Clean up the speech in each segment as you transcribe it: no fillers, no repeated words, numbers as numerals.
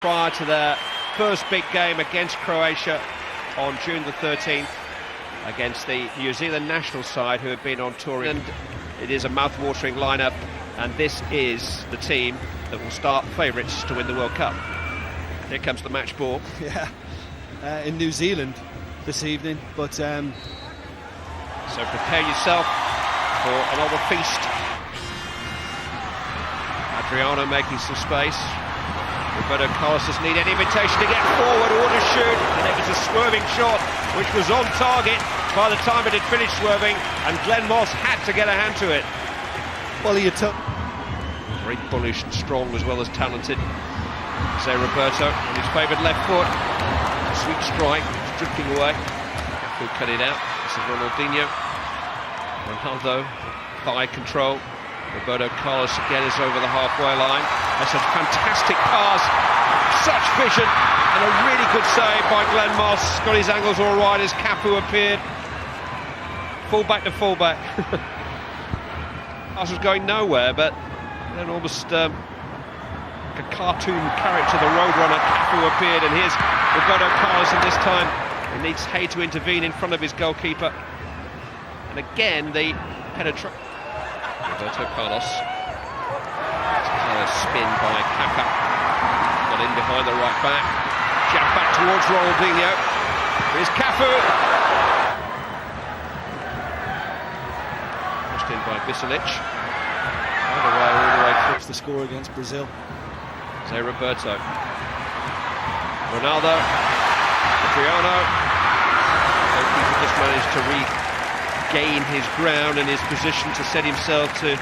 Prior to their first big game against Croatia on June the 13th against the New Zealand national side who have been on tour. And it is a mouth-watering lineup, and this is the team that will start favourites to win the World Cup. Here comes the match ball. Yeah, in New Zealand this evening, but so prepare yourself for another feast. Adriano making some space. Roberto Carlos doesn't need any invitation to get forward or to shoot, and it was a swerving shot which was on target by the time it had finished swerving, and Glenn Moss had to get a hand to it. Well, he took very bullish and strong as well as talented. Say Roberto on his favoured left foot, a sweet strike, it's drifting away. Who cut it out? This is Ronaldinho. Ronaldo, thigh control. Roberto Carlos again is over the halfway line. That's a fantastic pass, such vision, and a really good save by Glenn Moss. Got his angles all right as Cafu appeared. Fullback to fullback. Pass was going nowhere, but then almost like a cartoon character, the Roadrunner, Cafu appeared, and here's Roberto Carlos, and this time he needs Hay to intervene in front of his goalkeeper. And again, the penetration. Roberto Carlos. Spin by Kaká. Got in behind the right back. Jab back towards Ronaldinho. Here's Cafu. Pushed in by Bisolic. All the way through. the score against Brazil. Say Roberto. Ronaldo. Adriano. He just managed to regain his ground and his position to set himself to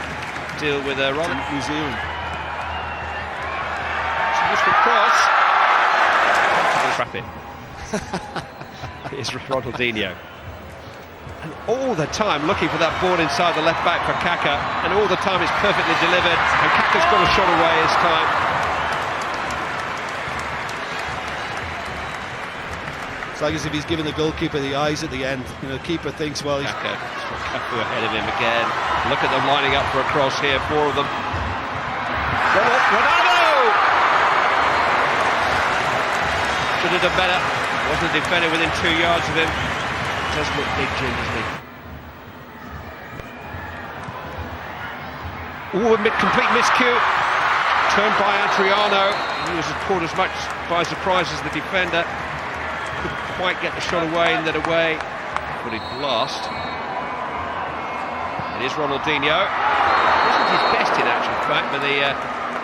deal with a New Zealand. Useful cross. Trap it. Here's Ronaldinho. And all the time looking for that ball inside the left back for Kaká, and all the time it's perfectly delivered, and Kaká's got a shot away this time. It's like as if he's giving the goalkeeper the eyes at the end. You know, the keeper thinks, well, he's... Kaká ahead of him again. Look at them lining up for a cross here, four of them. Ronaldo! Should have done better. Wasn't a defender within 2 yards of him. Does look big, Jim, doesn't he? Complete miscue. Turned by Adriano. He was caught as much by surprise as the defender. Couldn't quite get the shot away, and then away. But he blast. It is Ronaldinho. Wasn't his best in actual fact, but the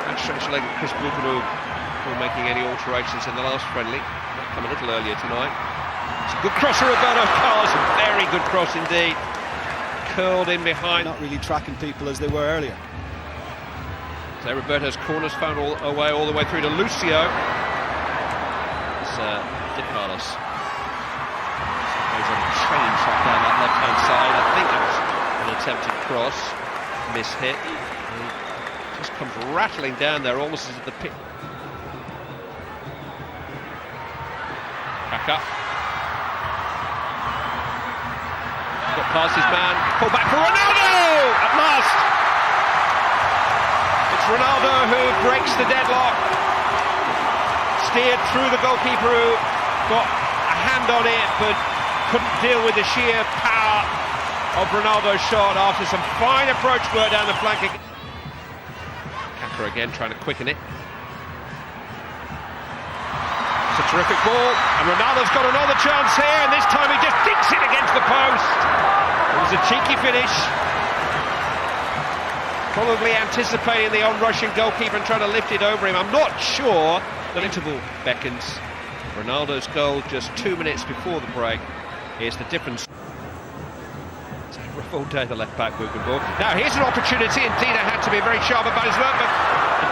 outstretched leg of Chris Buckaroo before making any alterations in the last friendly. Might come a little earlier tonight. It's a good cross from Roberto Carlos, a very good cross indeed. Curled in behind. Not really tracking people as they were earlier. So Roberto's corners found all the way through to Lucio. It's De Carlos. Goes on a train shot down that left-hand side. I think it was an attempted cross. Miss-hit. Just comes rattling down there, almost as if the pit. Kaká. Got past his man. Pull back for Ronaldo! At last! It's Ronaldo who breaks the deadlock. Steered through the goalkeeper who got a hand on it, but couldn't deal with the sheer power of Ronaldo's shot after some fine approach work down the flank. Kaká again trying to quicken it. It's a terrific ball, and Ronaldo's got another chance here, and this time he just dinks it against the post. It was a cheeky finish. Probably anticipating the on-rushing goalkeeper and trying to lift it over him. I'm not sure that interval beckons. Ronaldo's goal just 2 minutes before the break is the difference. It's a rough all day, the left-back Buckaroo. Now here's an opportunity, indeed it had to be very sharp about his work, but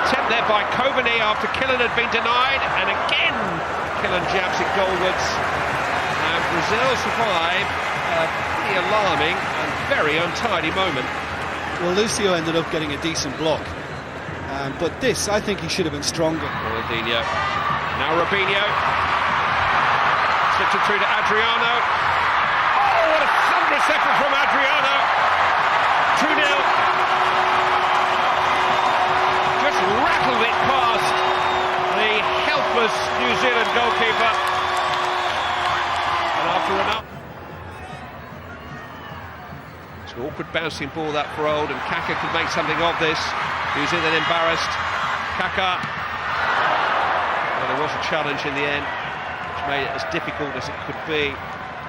attempt there by Kovany after Killen had been denied, and again Killen jabs it goalwards, and Brazil survive a pretty alarming and very untidy moment. Well, Lucio ended up getting a decent block, but this, I think he should have been stronger. Ronaldinho. Now Robinho. Slipped it through to Adriano. Oh, what a thunderous effort from Adriano. 2-0. Just rattled it past the helpless was New Zealand goalkeeper. And after Ronaldo, it's an awkward bouncing ball that for Old, and Kaká could make something of this. New Zealand embarrassed. Kaká. Well, there was a challenge in the end, which made it as difficult as it could be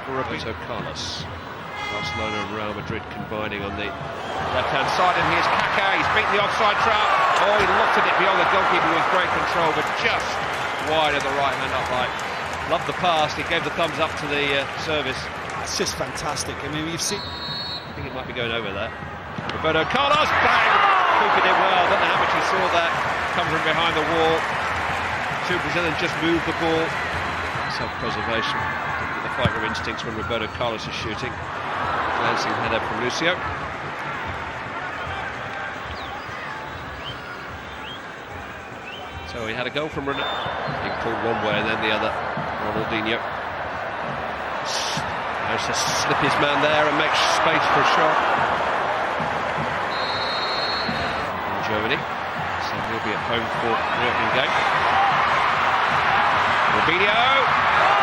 for Roberto Carlos. Barcelona and Real Madrid combining on the left-hand side, and here's Kaká. He's beaten the offside trap. Oh, he looked at it beyond the goalkeeper with great control, but just wide of the right-hand upright. Loved the pass. He gave the thumbs up to the service. It's just fantastic. I mean, you've seen... I think it might be going over there. Roberto Carlos, bang! Keeper did well. Don't know how much he saw that. Come from behind the wall. Two Brazilians just moved the ball. Self-preservation. The fighter instincts when Roberto Carlos is shooting. Glancing header from Lucio. So he had a goal from Ronaldo. He pulled one way and then the other. Ronaldinho. Managed to slip his man there and make space for a shot. In Germany. So he'll be at home for the opening game. Robinho.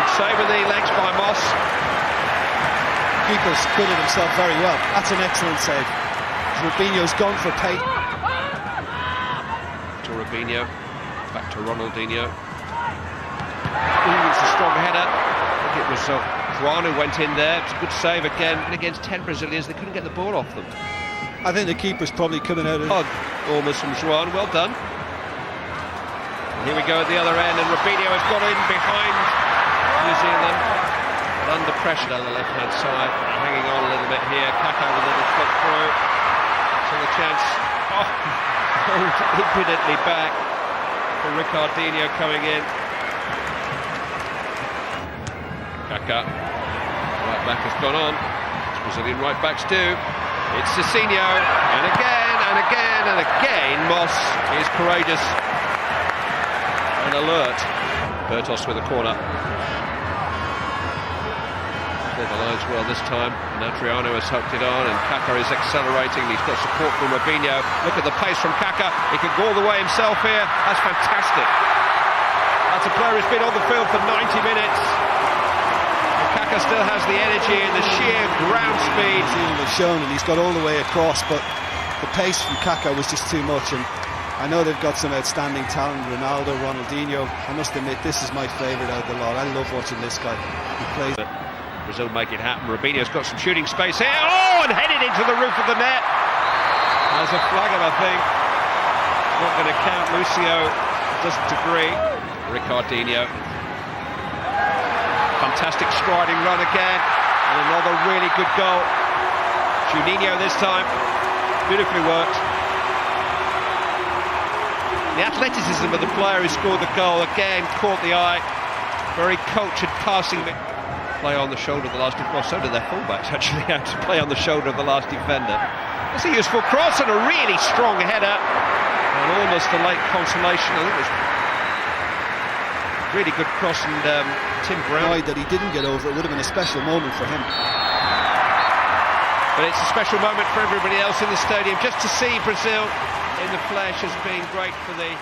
Good save with the legs by Moss. Keeper's acquitted himself very well. That's an excellent save. Robinho's gone for pay. To Robinho. Back to Ronaldinho. Ooh, it's a strong header. I think it was Juan who went in there. It's a good save again. And against 10 Brazilians, they couldn't get the ball off them. I think the keeper's probably coming out of... Almost from Juan. Well done. And here we go at the other end, and Robinho has got in behind New Zealand. But under pressure on the left-hand side. Hanging on a little bit here. Kaká with a little flick through. So the chance... Oh, pulled impudently back. For Ricardinho coming in. Kaká, right back has gone on, as Brazilian right backs do. It's Cicinho, and again, and again, and again, Moss is courageous and alert. Bertos with a corner. Cleared the lines well this time, and Adriano has hooked it on, and Kaká is accelerating. He's got support from Robinho. Look at the pace from Kaká. He can go all the way himself here. That's fantastic. That's a player who's been on the field for 90 minutes. Kaká still has the energy and the sheer ground speed. Was shown, and he's got all the way across, but the pace from Kaká was just too much. And I know they've got some outstanding talent, Ronaldo, Ronaldinho. I must admit, this is my favourite out of the lot. I love watching this guy. He plays. Brazil make it happen. Robinho's got some shooting space here. Oh, and headed into the roof of the net. There's a flag, I think. Not going to count. Lucio doesn't agree. Ricardinho. Fantastic striding run again, and another really good goal. Juninho this time, beautifully worked. The athleticism of the player who scored the goal again caught the eye. Very cultured passing. Play on the shoulder of the last defender. Well, so did their fullbacks actually have to play on the shoulder of the last defender. That's a useful cross and a really strong header, and almost a late consolation. I think it was really good cross, and Tim Brown. That he didn't get over, it would have been a special moment for him. But it's a special moment for everybody else in the stadium. Just to see Brazil in the flesh has been great for the